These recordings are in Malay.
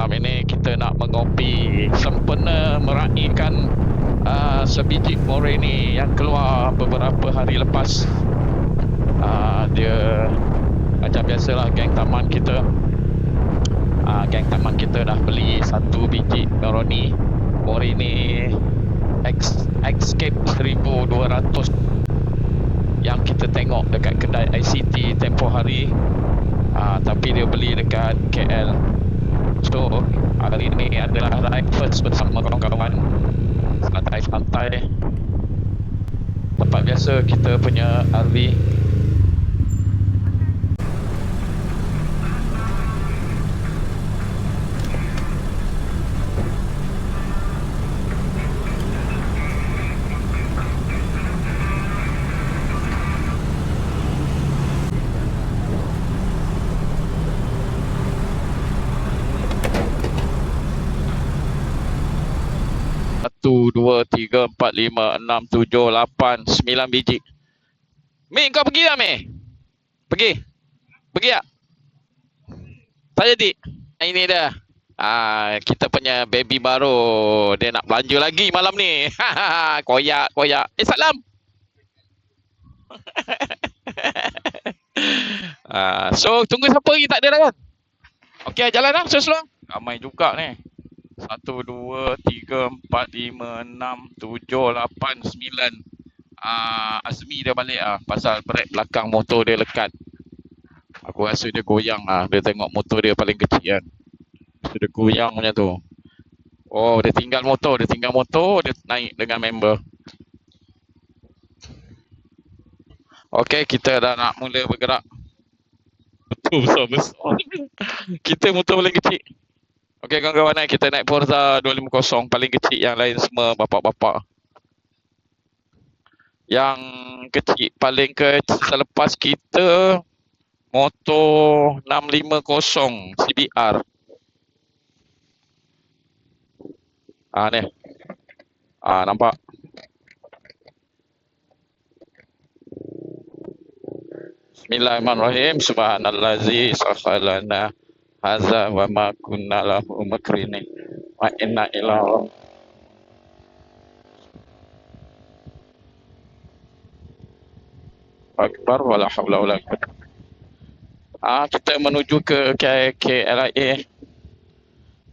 malam ini kita nak mengopi sempena meraihkan sebiji Morini yang keluar beberapa hari lepas. Dia macam biasalah geng taman kita. Geng taman kita dah beli satu biji Morini Escape 1200 yang kita tengok dekat kedai ICT tempoh hari. Tapi dia beli dekat KL. So hari ini adalah ride first bersama kawan-kawan, santai-santai. Tempat biasa kita punya RV. Satu, dua, tiga, empat, lima, enam, tujuh, lapan, 9 biji. Mi, kau pergi tak, Mi? Pergi? Pergi tak? Tak jadi? Ini dah. Kita punya baby baru. Dia nak belanja lagi malam ni. Koyak. Salam. So, tunggu siapa lagi tak ada dah kan? Okey, jalan lah, slow-slow. Ramai juga ni. 1, 2, 3, 4, 5, 6, 7, 8, 9. Azmi dia balik pasal brek belakang motor dia lekat. Aku rasa dia goyang dia tengok motor dia paling kecil kan. So dia goyang macam tu. Oh, dia tinggal motor, dia naik dengan member. Okey, kita dah nak mula bergerak. Motor besar-besar. Kita motor paling kecil. Okey kawan-kawan, kita naik Forza 250 paling kecil, yang lain semua bapak-bapak. Yang kecil paling kecil selepas kita motor 650 CBR. Ni. Nampak. Bismillahirrahmanirrahim. Subhanallazi sakhalana hadza wa ma kunna lahu mukrinin wa inna ilaihi akbar wala haula wala quwwata. Kita menuju ke KLIA.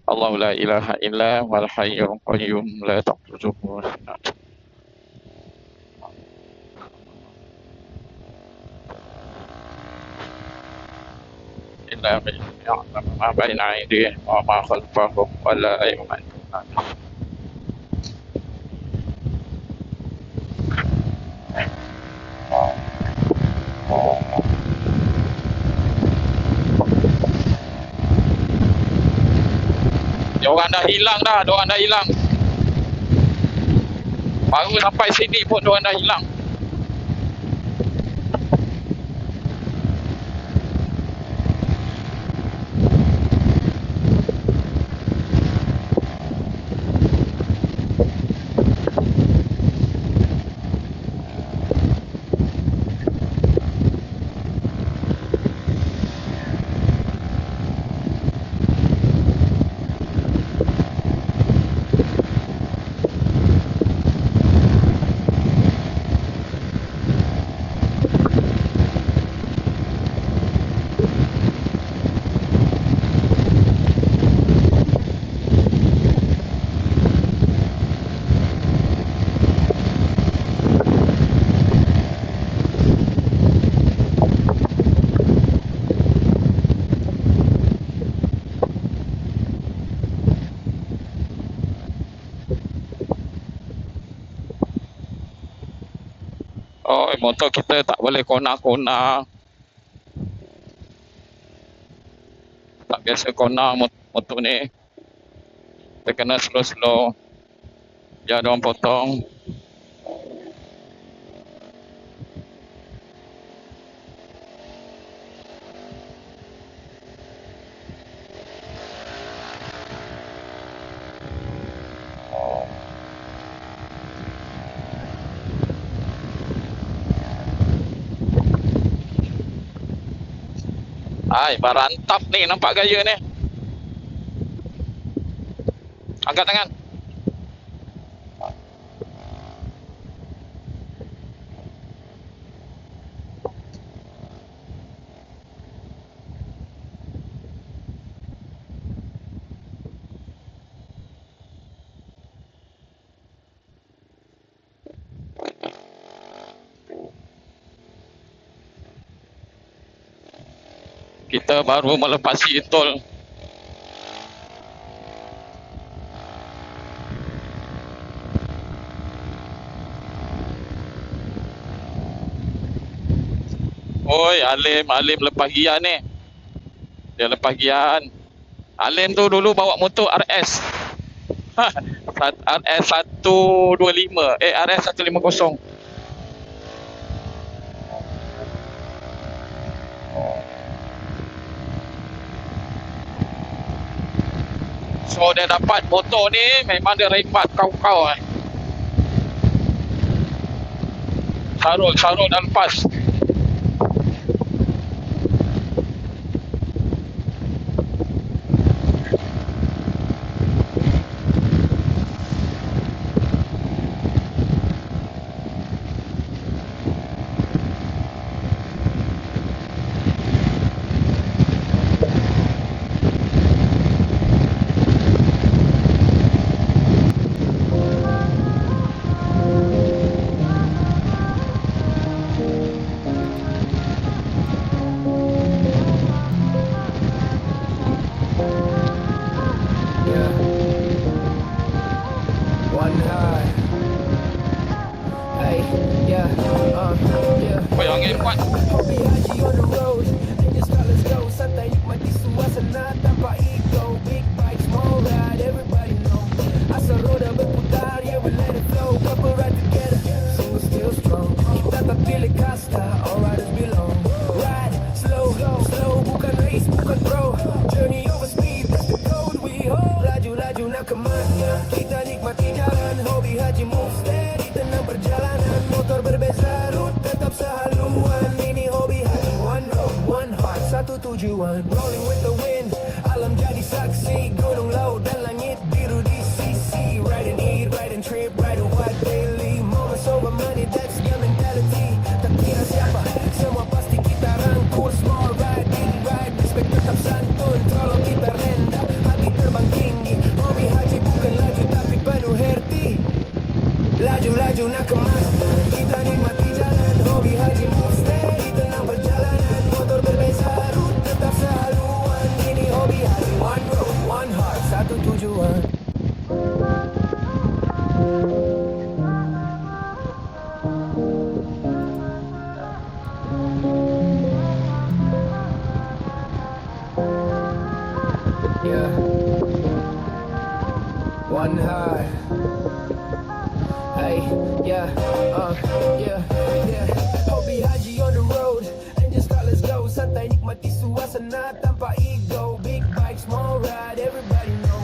Allahu la ilaha illa wal hayyul qayyum la ta'khudhuhu sinatun. Illa ya'lamu ma baina aydihim wa ma khalfahum wa la yu'minuna. Diorang dah hilang. Baru sampai sini pun diorang dah hilang. Oh, motor kita tak boleh kona-kona. Tak biasa kona motor ni. Kita kena slow-slow. Biar diorang potong. Barantap ni, nampak gaya ni. Angkat tangan. Kita baru melepasi tol. Oi, Alim lepas gian ni. Dia lepas gian. Alim tu dulu bawa motor RS. RS 125. RS 150. So dia dapat motor ni memang dia repat kau-kau Sarul dan lepas. Angin kuat. Laju nak kemana? Kita nikmati jalan. Hobi haji move steady tenang perjalanan. Motor berbeza rute tetap sehaluan. Ini hobi haji, one road, one heart, satu tujuan. Rolling with the wind, alam jadi saksi. Gunung, laut dan langit biru di sisi. Ride and eat, ride and trip, ride and wipe daily. Moments over money, that's the mentality. Tak kira siapa, semua pasti kita rangkul. Small ride, big ride, respect tetap santun. Tolong kita rendah, hati terbang tinggi. Hobi haji bukan laju tapi penuh herti. Laju-laju nak kemana? Kita nikmati jalan. Hobi haji move steady tenang perjalanan. Motor berbeza rute tetap sehaluan. Ini hobi haji, one road, one heart, satu tujuan. Yeah, one heart. Hey, yeah, yeah. Hobi haji on the road, and just start, let's go. Santai nikmati suasana tanpa ego. Big bike, small ride, everybody know.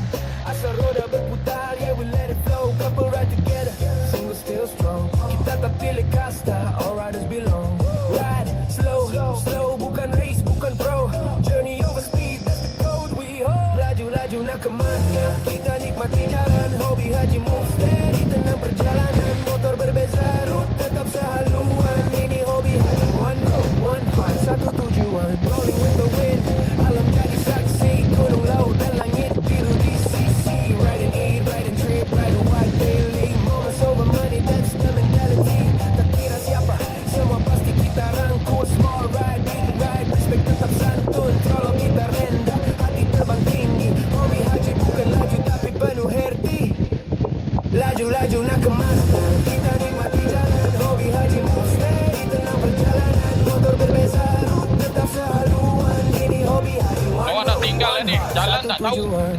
Asal roda berputar, yeah we let it flow. Couple ride together, single still strong. Kita tak pilih kasta, all riders belong. Ride slow, slow, bukan race, bukan pro. Journey over speed, that's the code we hold. Laju-laju nak kemana? Kita nikmati jalan. Hobi haji move steady tenang perjalanan. Motor berbeza rute tetap sehaluan. Ini hobi haji, one road, one heart, satu tujuan. Rolling with the wind, alam jadi saksi. Gunung, laut dan langit biru di sisi. Ride and eat, ride and trip, ride and wipe daily. Moments over money, that's the mentality. Tak kira siapa, semua pasti kita rangkul. Small ride, big ride, respect tetap santun. Tolong kita rendah, hati terbang tinggi. Hobi haji bukan laju tapi penuh herti. Laju-laju nak kemana? Kita nikmati jalan. Hobi haji move steady tenang perjalanan. Motor berbeza rute tetap sehaluan. Ini hobi haji, one Awak nak road, tinggal one ni, heart, jalan satu tak tahu. tujuan.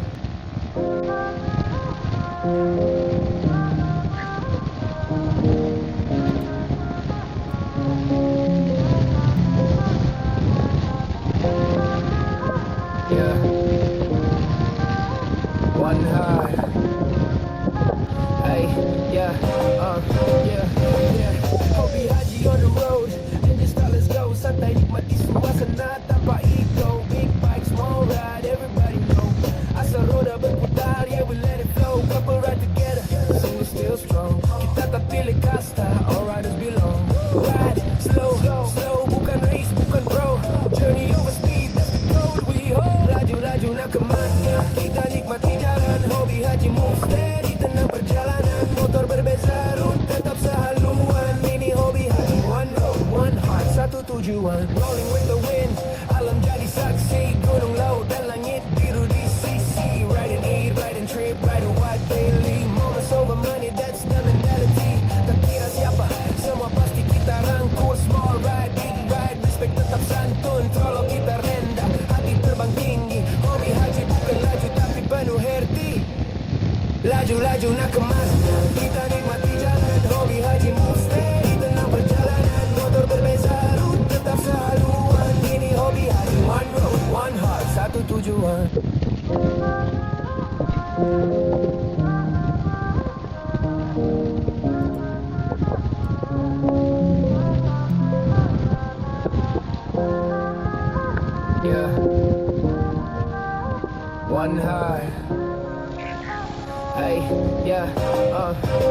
Yeah, one heart. Hey, yeah, yeah. Hobi haji on the road, and just start, let's go. Santai nikmati suasana tanpa ego. Big bike, small ride, everybody know. Asal roda berputar, yeah we let it flow. kematnya. Kita nikmati jalan, hobi haji move steady. Tenang perjalanan, motor berbeza, rute tetap sehaluan. Ini hobi haji, one road, one heart, satu tujuan. Rolling with the wind, alam jadi saksi. Gunung, laut dan langit biru di sisi. Ride and eat, ride and trip, ride and white daily. Moments over money, that's the mentality. Tak kira siapa, semua pasti kita rangkul. Small ride, big ride, respect tetap santun. Trolol kita rendah, hati terbang tinggi. Hobi haji bukan laju tapi penuh herti. Laju-laju nak kemasnya, kita nikmati jalan. Hobi haji move steady, tenang perjalanan. Motor berbeza, rute tetap sehaluan. Ini hobi haji, one road, one heart, satu tujuan. Yeah, one heart. Hey, yeah,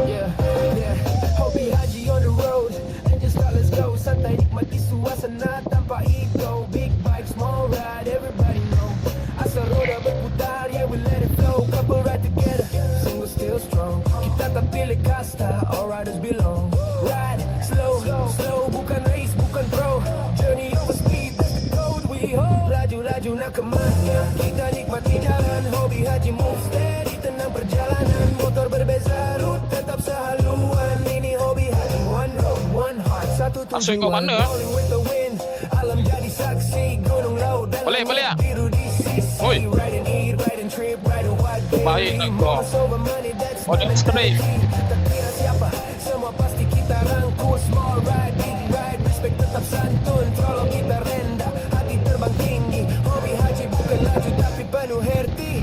yeah, yeah. Hobi haji on the road, and just start, let's go. Santai nikmati suasana tanpa ego. Big bike, small ride, everybody know. Asal roda berputar, yeah we let it flow. Couple ride together, single still strong. Kita tak pilih kasta, all riders belong. Ride slow, slow, bukan race, bukan pro. Journey over speed, that's the code we hold. Laju-laju nak kemasnya, kita nikmati jalan. Hobi haji move steady, tenang perjalanan. Motor berbeza, rute tetap sehaluan. Ini hobi haji, one road, one heart, satu Asyik kau tujuan. mana? Rolling with the wind, alam jadi saksi. Gunung, laut dan Boleh, boleh tak? biru di sisi. Oi. Ride and eat, ride and trip, ride and white daily. Baik nak kau. Moments over money, that's Oh, the that's straight. mentality. Tak kira siapa, semua pasti kita rangkul. Small ride, big ride, respect tetap santun. Trolol kita rendah, hati terbang tinggi. Hobi haji bukan laju tapi penuh herti.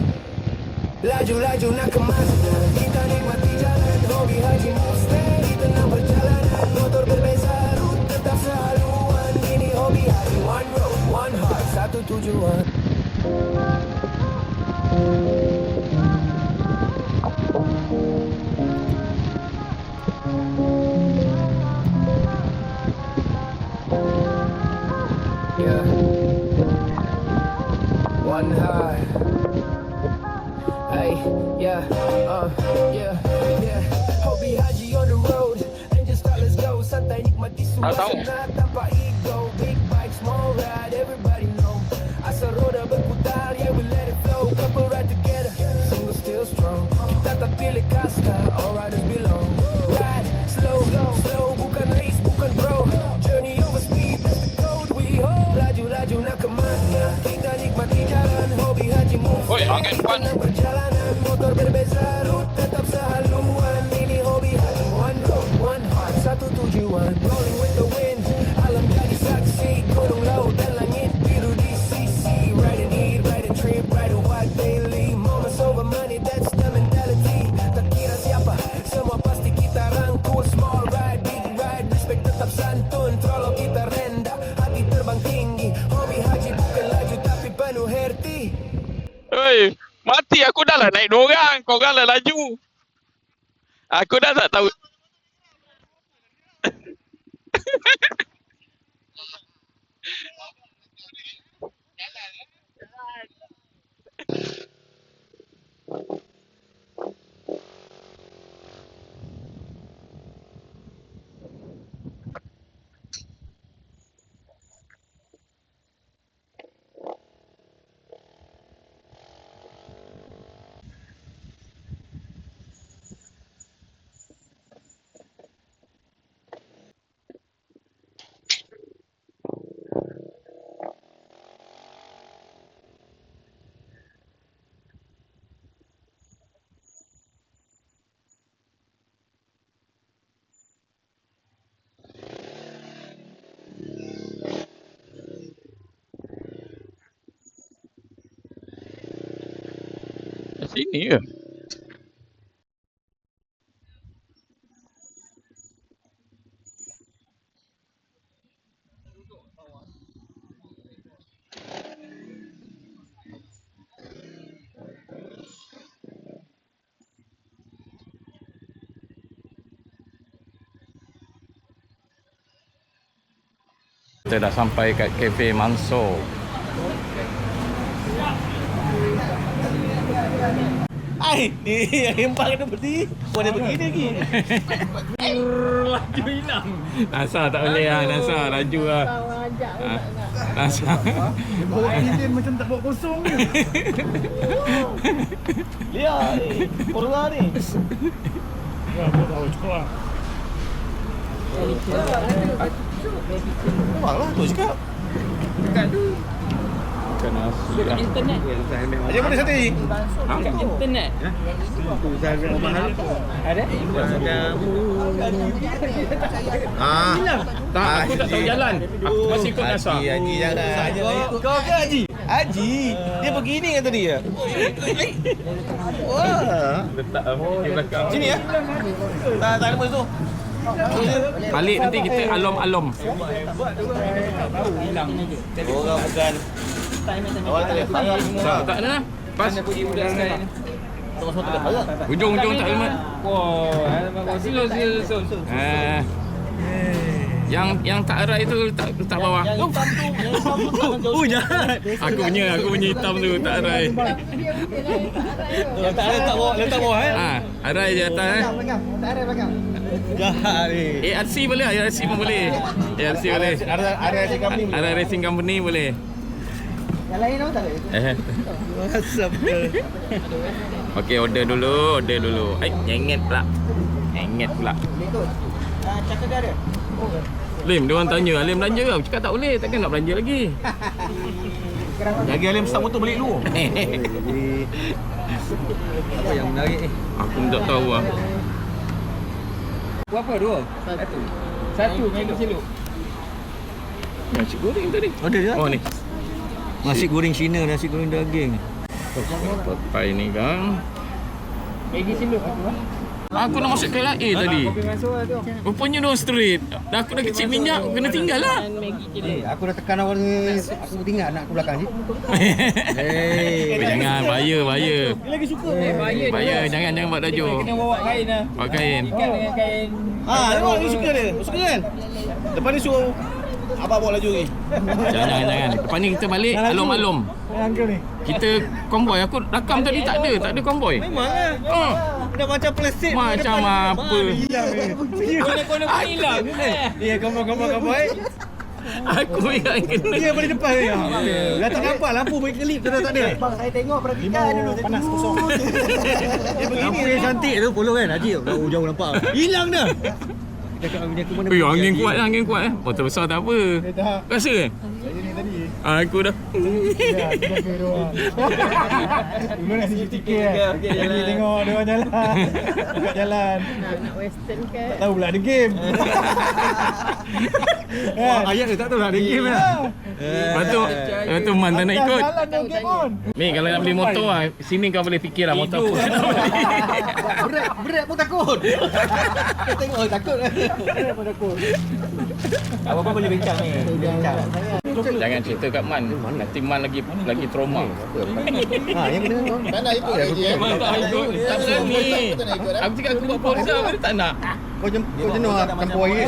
Laju-laju nak kemasnya, kita nikmati jalan. Hobi haji move steady, tenang perjalanan. Motor berbeza, rute tetap sehaluan. Ini hobi haji, one road, one heart, satu tujuan. Yeah, one heart. Hey, yeah, yeah, yeah. Hobi haji on the road, and just start, let's go. Santai nikmati suasana tanpa ego. Big bike, small ride, everybody know. Asal roda berputar, yeah we let it flow. Couple ride together, single still strong. Kita tak pilih kasta, all riders belong. Ride slow, slow, bukan race, bukan pro. Journey over speed, that's the code we hold. Laju-laju nak kemasnya, kita nikmati jalan. Hobi haji move Oi, angin pan. tenang perjalanan. Motor berbeza, rute tetap sehaluan. Ini hobi haji, one road, one heart, satu tujuan. Rolling with the wind, alam jadi saksi. Gunung, laut dan langit biru di sisi. Ride and eat, ride and trip, ride and white daily. Moments over money, that's the mentality. Tak kira siapa, semua pasti kita rangkul. Small ride, big ride, respect tetap santun. Trolol kita rendah, hati terbang tinggi. Hobi haji bukan laju tapi penuh herti. Oi, mati aku dah lah naik dua orang. Kau kan lah laju. Aku dah tak tahu. Sini ke? Kita dah sampai kat Cafe Mansor. Hai, ni yang hempang kena berhenti. Kau ada begini lagi. Laju hilang. Nasa tak boleh lah, Nasa laju lah. Nasa. Bawa enjin macam tak bawa kosong ni. Lihat ni. Corona ni. Ya, aku tahu cepat. Memanglah tu cakap. Bukan nasi lah. Internet. Aja mana satu ni? Internet. Ada? Ah. Tak, aku tak tahu jalan. Aku masih ikut Nasa. Haji jangan. Kau ke Haji? Haji. Dia begini kan tadi ya. Wah. Letak di belakang. Sini ya. Tak ada tu. Balik nanti kita alom-alom. Orang bukan. Awal telefon. Tak ada lah. Pas. Budak sekarang. Semua telefon. Ujung-ujung tak helmet. Wah, slow. Yang tak arai tu letak bawah. Oh jahat. Aku punya hitam tu tak arai. Yang tak ada letak bawah Arai je atas Jahat ni. ARC boleh lah, ARC pun boleh. ARC boleh. Ada company. Ada racing company boleh. Yang lain apa tak boleh? Asap ke. Okey, order dulu. Nyengit pula. Cakap dia ada? Lim, dia orang tanya, Alim belanja ke? Aku cakap tak boleh, takkan nak belanja lagi. Jaga Alim start motor balik dulu. Apa yang menarik ni? Aku pun tak tahu lah. Berapa? Dua? Satu main kecil. Nasi goreng tadi. Ada je. Oh ni. Nasi goreng Cina, nasi goreng daging. Papai ni kan. Maggi siluk aku lah. Aku nak masuk KLIA tadi. Kopi masuk lah tu. Rupanya dia straight. Dah aku dah kecil minyak, kena tinggal lah. Aku dah tekan awal ni. Aku tinggal anak aku belakang ni. Jangan, bahaya. Dia lagi suka. Bahaya, jangan buat laju. Kena bawa kain lah. Bawa kain. Ikat dengan kain. Tengok ni suka dia. Suka kan? Depan ni suruh abang bawa laju ni. Jangan. Lepas ni kita balik alom-alom. Uncle ni. Kita konvoy. Aku rakam tadi tak ada konvoy. Memang lah. Dah macam plastik. Macam apa? Kono-kono pun hilang. Ya, gambar. Aku yang kena. Dia paling depan ni. Dah tak nampak lampu main kelip tu dah tak ada. Bang, saya tengok perhatikan dulu. Panas kosong. Dia begini dia cantik tu follow kan Haji. Jauh nampak. Hilang dah. Dekat angin aku mana. Angin kuat eh. Motor besar tak apa. Tak. Rasa ke? Saya ni tadi. Aku dah. Ya, kita ke doang. Ibu nak CCTV kan? Jadi tengok dia orang jalan. Dekat jalan. Nak western kan? Tak tahu pula ada game. Ayat dia tak tahu nak ada game lah. Lepas tu Man tak nak ikut. Jalan dia game on. Ni kalau nak beli motor lah, sini kau boleh fikir lah motor apa. Berat pun takut. Kau tengok takut. Berat pun takut. Apa boleh bincang ni? Jangan cerita kat Man. Nanti Man lagi trauma. Yang kena tak nak ikut lagi. Man tak ikut. Tak berani. Aku cakap aku buat Forza pun dia tak nak. Kau jenuh lah campur air.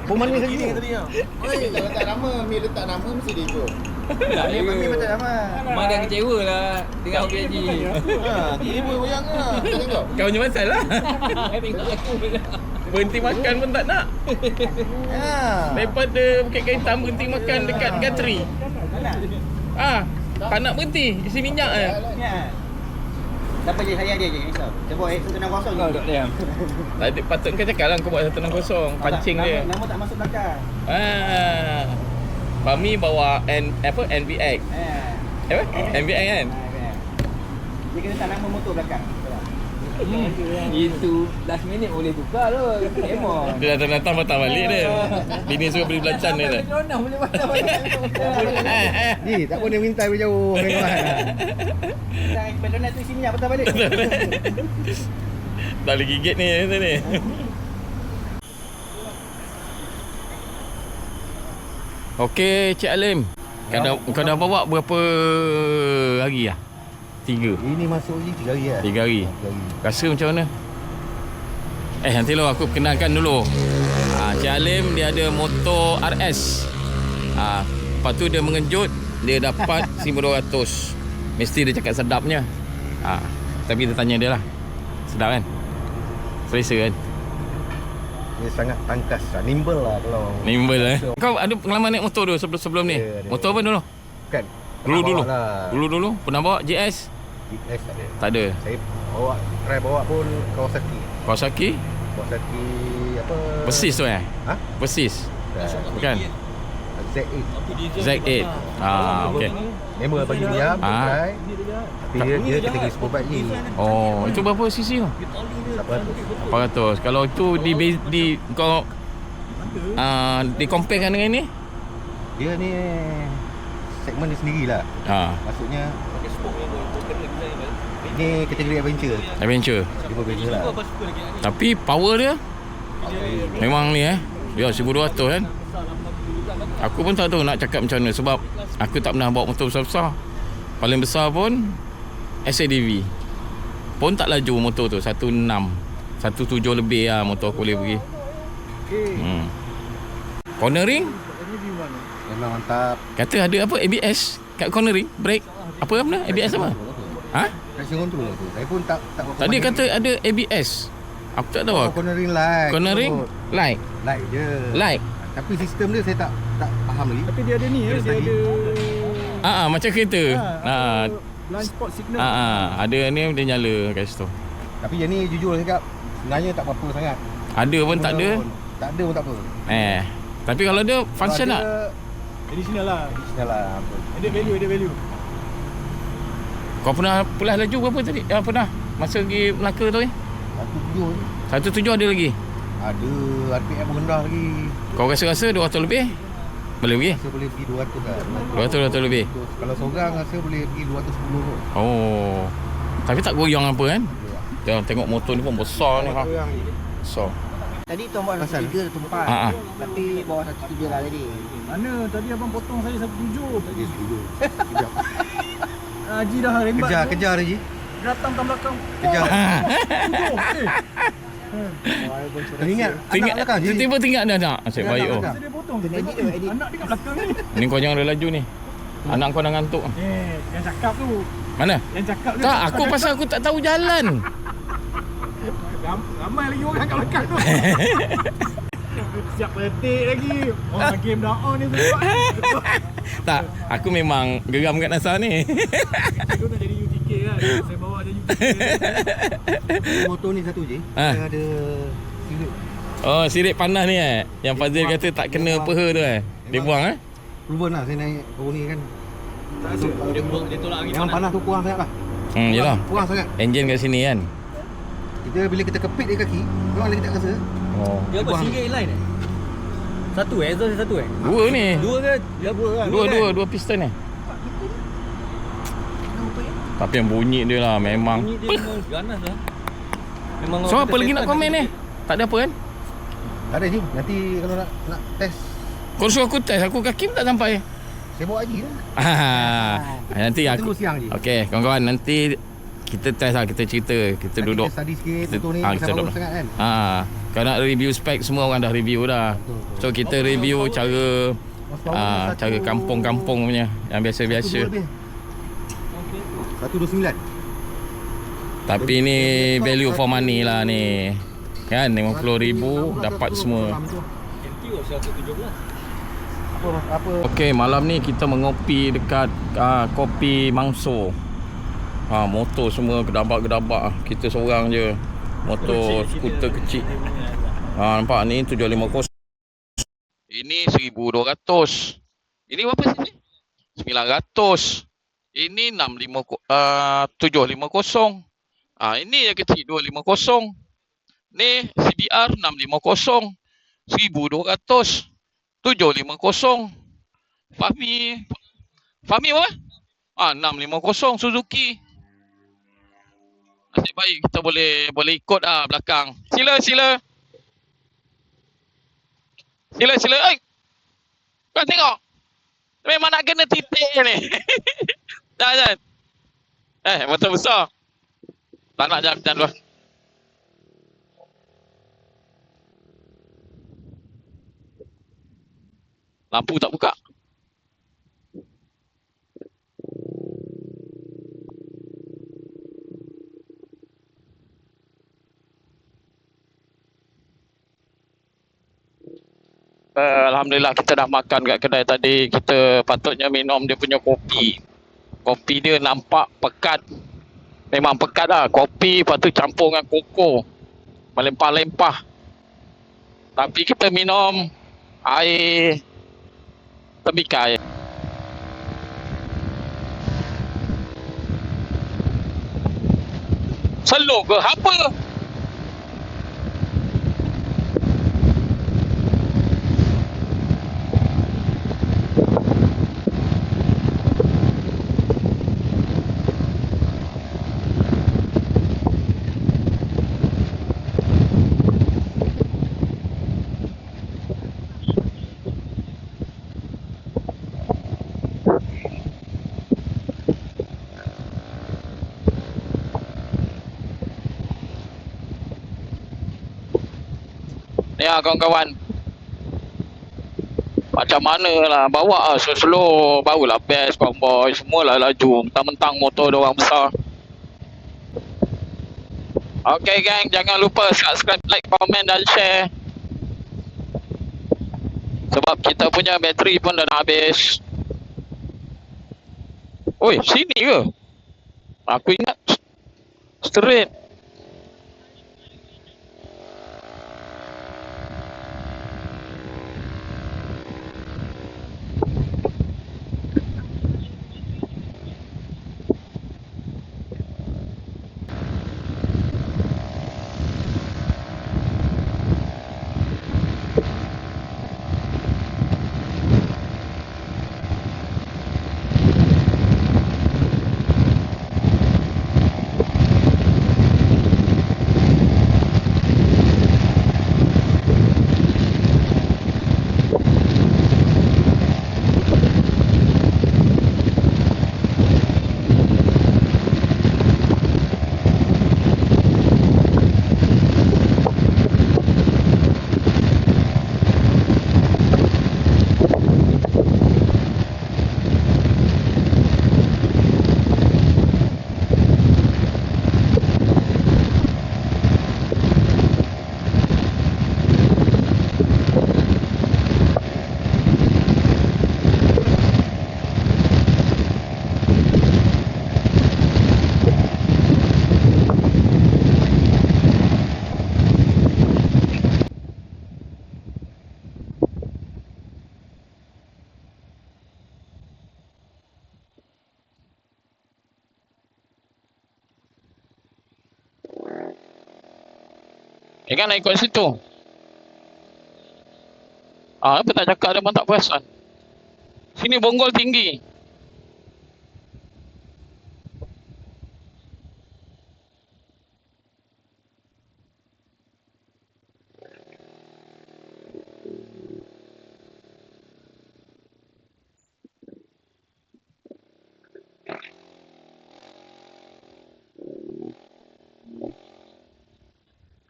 Pun manis lagi ni. Kalau tak nama, Mir letak nama mesti dia ikut. Tak, dia panggil macam nama. Mak dah kecewa lah dengan Hobi Haji. Tiba goyang lah. Kita tengok. Kau punya pasal lah. Tengok aku pula. Berhenti makan pun tak nak. Daripada Bukit Kaitam berhenti makan dekat Gatri. Tak nak berhenti. Isi minyak je. Siapa je saya dia je risau. Dia bawa air tenang kosong. Kau duduk diam. Tak ada, patut kau cakap lah kau buat 160. Pancing dia. Nama tak masuk belakang. Fahmi bawa NVX. Apa? NVX kan? Dia kena tak nama motor belakang. Itu last minute boleh tukar tu. Emang. Dia datang patah balik dia. Bini suruh beli belacan dia. Ronah boleh patah balik. Tak boleh minta dari jauh. Pedonat tu isi minyak patah balik. Tak boleh gigit ni ni. Okey, Cik Alim. Kau dah bawa berapa hari lah? 3. Ini masuk je 3 hari lah. 3 hari. Rasa macam mana? Nanti lo aku kenalkan dulu. Cik Alim dia ada motor RS. Lepas tu dia mengejut, dia dapat 1,200. Mesti dia cakap sedapnya. Tapi kita tanya dia lah. Sedap kan? Selesa kan? Dia sangat tangkas, nimble lah kalau. Nimble Kau ada pengalaman naik motor dulu sebelum ni? Ada. Motor apa dulu? Kan. Dulu. Pernah bawa JS? GS tak ada. Tak ada. Saya bawa pun Kawasaki. Kawasaki? Kawasaki apa? Persis tu Ha? Persis. Bukan? Z8. Z8. Okey. Member bagi diam, try. Tapi dia kategori sport bike ni. Oh, itu berapa cc tu? 800. Kalau itu di kau di compare dengan ni? Dia ni segmen dia sendirilah. Maksudnya ni kategori adventure. Dia berbeza lah. Tapi power dia memang ni dia 1200 kan. Aku pun tak tahu nak cakap macam mana sebab aku tak pernah bawa motor besar-besar. Paling besar pun SADV. Pun tak laju motor tu 16 17 lebih lah motor aku boleh pergi. Cornering Memang mantap. kata ada apa ABS kat cornering, brake apa benda ABS apa? Traction control tu. Saya pun tak Tadi kata ada ABS. Aku tak tahu. cornering light. Cornering light. Light je. Light. Tapi sistem dia saya tak faham lagi. Tapi dia ada ni dia ada Macam kereta. blind spot signal. Ada ni dia nyala kat situ. Tapi yang ni jujur saya cakap sebenarnya tak apa-apa sangat. Ada pun tak ada. Tak ada pun tak apa. Tapi kalau dia function tak? Additional lah. Additional lah. Ada value. Kau pernah pulas laju berapa tadi? Pernah masa pergi Melaka tu 1.7 1.7 ada lagi? ada RPM rendah lagi. Kau rasa 200 lebih? Boleh pergi? Saya boleh pergi 200 kan. 200 lebih? Kalau seorang rasa boleh pergi 210 tu. Oh. Tapi tak goyang apa kan? Jangan tengok motor ni pun besar ni. Besar. Tadi tuan buat 1.3 tumpat. Tapi bawah 1.3 lah tadi. Mana tadi abang potong saya 1.7. Tadi setuju. Kejap. Haji dah rembat. Kejar Haji. Datang kat belakang. Kejar. Teringat Tinggal anak belakang je. tiba-tiba tinggal dia nak. Asyik baik oh. Dia potong. Edit. Anak dia kat belakang ni. Ni kau jangan ada laju ni. Anak kau dah ngantuk. Yang cakap tu. Mana? Yang cakap tu. Tak, aku pasal aku tak tahu jalan. Ramai lagi orang kat belakang tu. Siap petik lagi. Orang game dah on ni semua. Tak, aku memang geram kat NASA ni. Aku nak jadi UTK kan. Saya bawa je UTK. Motor ni satu je. Ha. Dia ada sirit. Oh, sirit panas ni Yang Fazil kata tak kena peha tu Dia buang Proven lah saya naik baru ni kan. Dia tolak angin Yang panas tu kurang sangat lah. Yelah. Kurang sangat. Enjin kat sini kan. Kita bila kita kepit dia kaki, memang kita tak rasa. Oh. Dia apa single inline Satu exhaust dia satu Dua ni. Dua ke? Dia dua kan? Dua piston ni. Tapi yang bunyi dia lah memang. Bunyi dia memang ganas lah. Memang So apa lagi nak komen ni? Tak ada apa kan? Tak ada je. Nanti kalau nak test, Kau suruh aku test, aku kaki pun tak sampai. saya bawa Haji lah. Nanti Kita aku. tunggu siang je. Okey, kawan-kawan nanti kita test lah, kita cerita, kita Nanti duduk. Kita study sikit motor ni kita pasal duduk. bagus sangat kan. Kau nak review spek semua orang dah review dah. So kita review cara cara kampung-kampung punya yang biasa-biasa. 129. Tapi ni value for money lah ni. Kan 50,000 dapat semua. Apa Okey, malam ni kita mengopi dekat Kopi Mangso. Motor semua gedabak-gedabak. Kita seorang je. Motor skuter kecil. Nampak ni 750. Ini 1,200. Ini berapa sini? 900. Ini 750. Ini yang kecil 250. Ni CBR 650. 1,200. 750. Fahmi apa? 650 Suzuki. Nasib baik kita boleh ikut belakang. Sila. Oi. Kau tengok. Memang nak kena titik ni. Jangan. Motor besar. Tak nak jangan dulu. Lampu tak buka. Alhamdulillah kita dah makan kat kedai tadi. Kita patutnya minum dia punya kopi. Kopi dia nampak pekat. Memang pekat lah. Kopi lepas tu campur dengan koko. Melempah-lempah. Tapi kita minum air temikai. Slow ke apa? Ya kawan-kawan, macam mana lah bawa lah slow, barulah best convoy, semualah laju, mentang-mentang motor dia orang besar. Okay gang, jangan lupa subscribe, like, komen dan share. Sebab kita punya bateri pun dah nak habis. Oi, sini ke? Aku ingat straight. Kan nak ikut situ. Apa tak cakap dia pun tak perasan. Sini bonggol tinggi.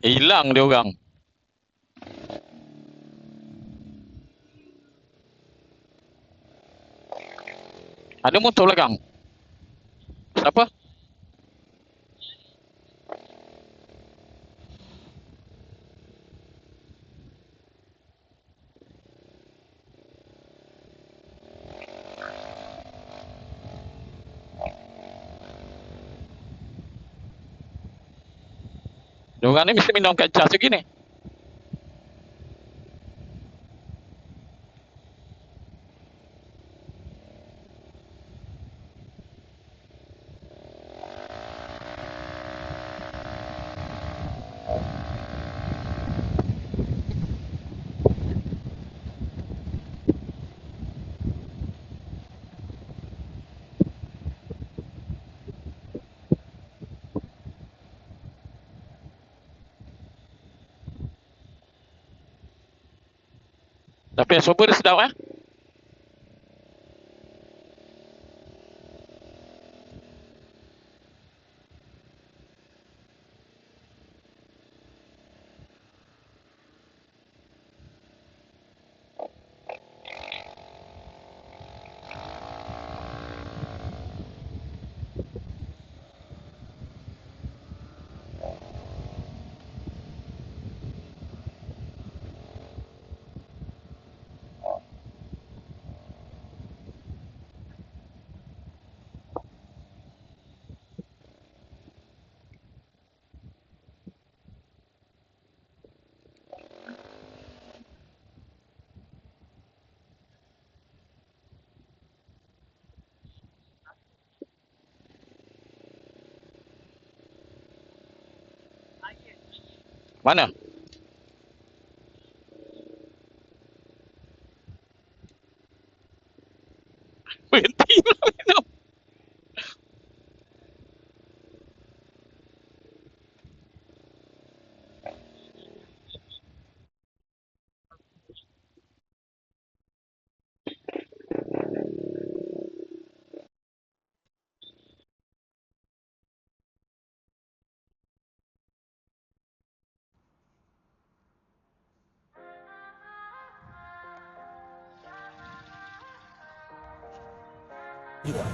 Hilang dia orang. Ada motor belakang. Siapa? Dia orang ni mesti minum kat cas begini. Tapi yang sober dia sedap Mana? Berhenti lah minum.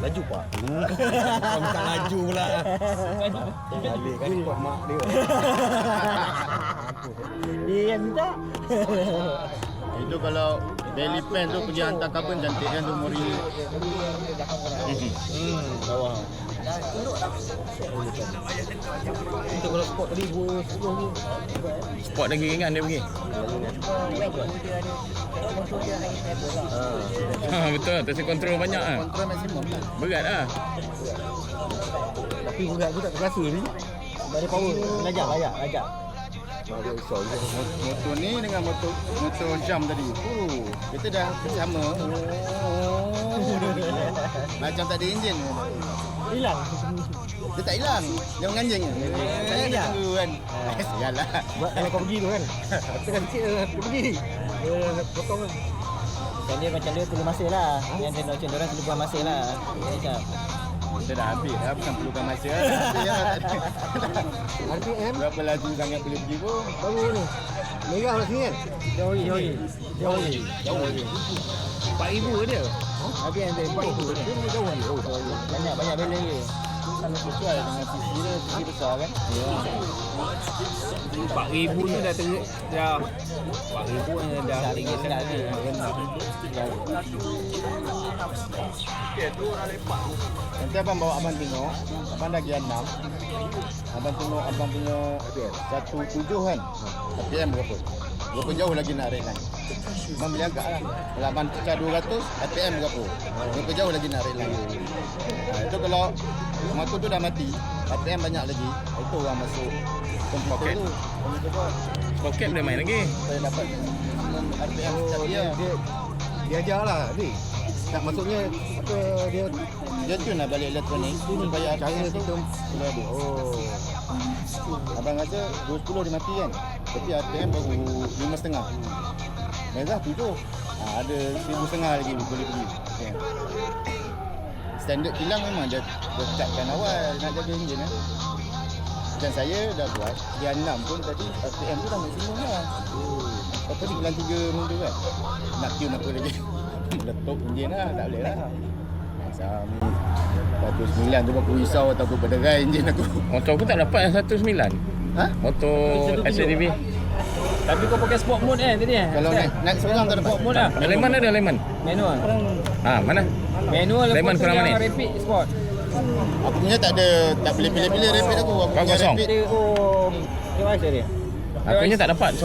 Laju pak. Kau minta laju pula. Balik kan ikut mak dia. Dia yang minta. Itu kalau belly pen tu pergi hantar carbon cantik kan tu Mori. Bawah. Kita kalau spot tadi 10 ni. Spot lagi ringan dia pergi. Betul, tersi kontrol banyak ah. Kontrol maksimum lah. Berat ah. Tapi berat aku tak terasa ni. Dari power. Lajak. Motor ni dengan motor jam tadi. Kita dah sama. Macam tak ada enjin. Hilang. Dia tak hilang. Dia menganjing. Saya dah tunggu kan. Sialah. Buat kalau kau pergi tu kan. Tekan sikit dia pergi. Dia potong kan. Macam dia perlu masa lah. Yang dia macam orang perlu buang masa lah. Macam Kita dah habis dah. Bukan perlukan masa lah. RPM Berapa laju sangat boleh pergi pun. baru ni. Merah kat sini kan? Jauh lagi. 4,000 dia. Habis yang dia 4,000 dia. Dia jauh lagi. Banyak bela lagi. Kalau sesuai dengan sisi dia, sisi besar kan. 4,000 ni dah 4,000 ni dah tinggi sekali ni. Nanti abang bawa abang tengok. Abang dah pergi 6. Abang tengok abang punya 17 kan. RPM berapa? Berapa jauh lagi nak rate line? Abang boleh agak lah. Kalau abang pecah 200, RPM berapa? Berapa jauh lagi nak rate line? Itu kalau motor tu dah mati, RPM banyak lagi. Itu orang masuk komputer tu. Poket dia main lagi. Saya dapat RPM setiap dia. Dia ajar lah ni. Tak maksudnya apa Dia tune lah balik elektronik. Supaya cara RPM tu kita boleh ada. oh. Abang rasa 210 dia mati kan. Tapi RPM baru 5.5. Merah 7. Ada 1,500 lagi boleh pergi. Okay. Standard kilang memang dia tetapkan awal nak jaga enjin kan. Macam saya dah buat dia 6 pun tadi RPM tu dah maksimum lah. Lepas ni kilang 3 minggu kan. Nak tune apa lagi. Meletup enjin lah. Tak boleh lah. Macam 109 tu aku risau takut berderai enjin aku. Motor aku tak dapat yang 19. Ha? Motor SADV. Tapi kau pakai sport mode kan tadi Kalau naik seorang tak dapat. Sport mode lah. Lemon ada lemon. Manual. Mana? Manual Lemon lepas tu kurang yang manis. rapid sport. Aku punya tak ada, tak boleh pilih-pilih rapid aku. Aku Kau punya kosong? rapid. Dia oh, dia dia. Aku punya tak dapat. So